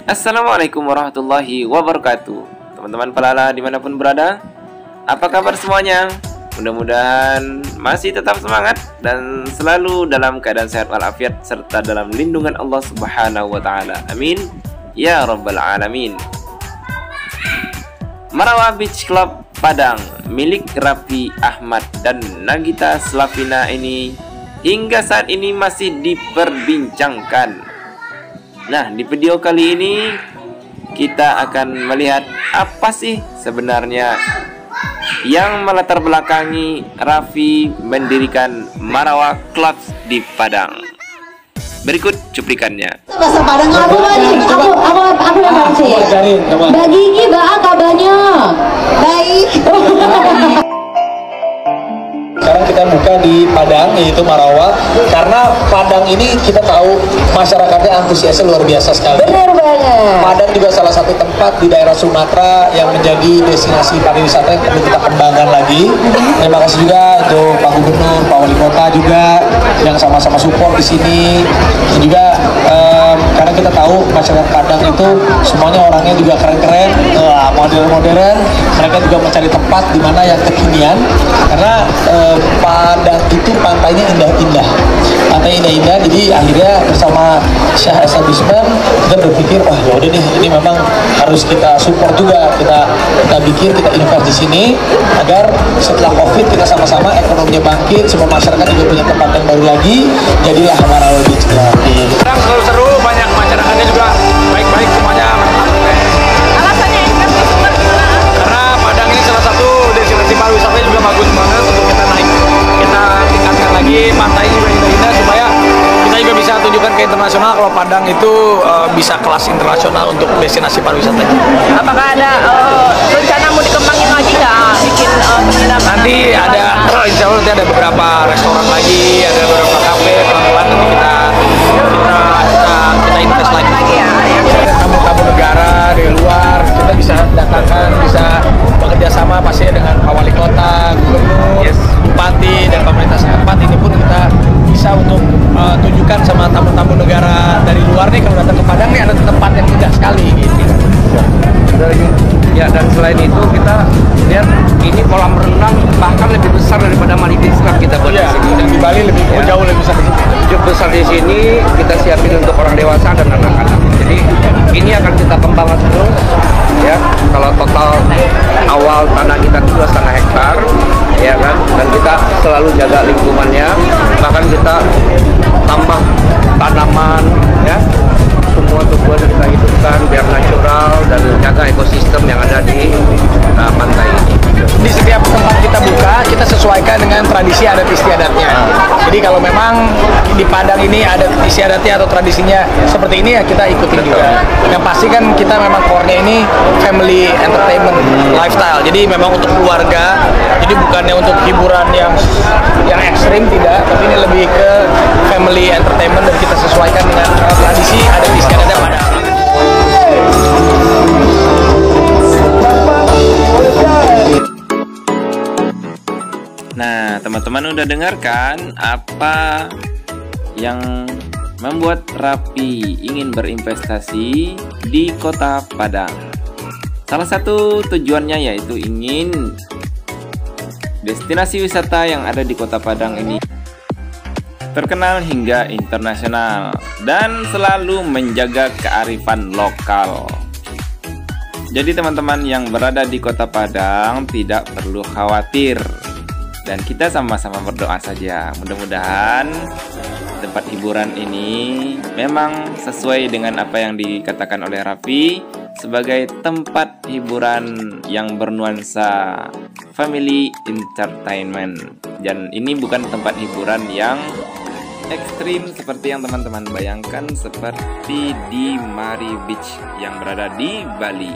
Assalamualaikum warahmatullahi wabarakatuh. Teman-teman pelala dimanapun berada, apa kabar semuanya? Mudah-mudahan masih tetap semangat dan selalu dalam keadaan sehat walafiat serta dalam lindungan Allah Subhanahu wa taala. Amin ya rabbal alamin. Marawa Beach Club Padang milik Raffi Ahmad dan Nagita Slavina ini hingga saat ini masih diperbincangkan. Nah, di video kali ini kita akan melihat apa sih sebenarnya yang melatar belakangi Raffi mendirikan Marawa Club di Padang. Berikut cuplikannya. Bahasa Padang aku bagi, aku yang baca ya. Bagi ini bah kabarnya. Baik. Sekarang kita buka di Padang, yaitu Marawa, karena Padang ini kita tahu masyarakatnya antusiasnya luar biasa sekali. Benar banget. Padang juga salah satu tempat di daerah Sumatera yang menjadi destinasi pariwisata yang perlu kita kembangkan lagi. Terima kasih juga untuk Pak Gubernur, Pak Wali Kota juga yang sama-sama support di sini. Dan juga karena kita tahu masyarakat Padang itu semuanya orangnya juga keren-keren, modern-modern. Mereka juga mencari tempat di mana yang kekinian, karena Padang itu pantainya indah-indah, pantai indah-indah. Jadi akhirnya bersama Syah Establishment kita berpikir, wah yaudah nih, ini memang harus kita support juga, kita bikin, kita invest di sini agar setelah COVID kita sama-sama ekonominya bangkit, semua masyarakat juga punya tempat yang baru lagi. Jadilah Marawa Beach Club. Padang selalu seru, banyak masyarakatnya juga baik-baik semuanya. Alasannya invest di Sumber gimana? Karena Padang ini salah satu destinasi pariwisata juga bagus banget untuk kita tingkatkan lagi, pantainya juga indah-indah supaya kita juga bisa tunjukkan ke internasional kalau Padang itu bisa kelas internasional untuk destinasi pariwisata. Apakah ada rencana mau dikembangin lagi nggak bikin penginapan? Nanti ada, insya Allah nanti ada beberapa restoran lagi, ada beberapa kafe, pelan-pelan nanti kita invest lagi. Tamu-tamu negara dari luar kita bisa datangkan, bisa bekerja sama pastinya dengan Pak Wali Kota, Gubernur, Bupati dan pemerintah setempat. Ini pun kita bisa untuk tunjukkan sama tamu-tamu negara dari luar nih, kalau datang ke Padang nih ada tempat yang indah sekali gitu. Ya, dan selain itu kita lihat ini kolam renang bahkan lebih besar daripada Mali Beach Club kita buat di sini. Dan di Bali lebih jauh lebih besar. Cukup besar di sini, kita siapin untuk orang dewasa dan anak-anak. Jadi ini akan kita kembangkan terus ya. Kalau total awal tanah kita 2,5 hektar ya kan, dan kita selalu jaga lingkungannya, bahkan kita tambah tanaman ya, semua tumbuhan yang kita hidupkan biar natural dan jaga ekosistem yang ada di pantai ini. Di setiap tempat kita buka, kita sesuaikan dengan tradisi adat istiadatnya. Jadi kalau memang di Padang ini ada istiadatnya atau tradisinya seperti ini, ya kita ikutin juga. Yang pasti kan kita memang core-nya ini family entertainment lifestyle. Jadi memang untuk keluarga. Jadi bukannya untuk hiburan yang ekstrim, tidak, tapi ini lebih ke family entertainment dan kita sesuaikan dengan tradisi adat istiadatnya Padang. Nah, teman-teman udah dengarkan apa yang membuat Raffi ingin berinvestasi di Kota Padang. Salah satu tujuannya yaitu ingin destinasi wisata yang ada di Kota Padang ini terkenal hingga internasional dan selalu menjaga kearifan lokal. Jadi teman-teman yang berada di Kota Padang tidak perlu khawatir. Dan kita sama-sama berdoa saja, mudah-mudahan tempat hiburan ini memang sesuai dengan apa yang dikatakan oleh Raffi sebagai tempat hiburan yang bernuansa family entertainment. Dan ini bukan tempat hiburan yang ekstrim seperti yang teman-teman bayangkan, seperti di Mari Beach yang berada di Bali.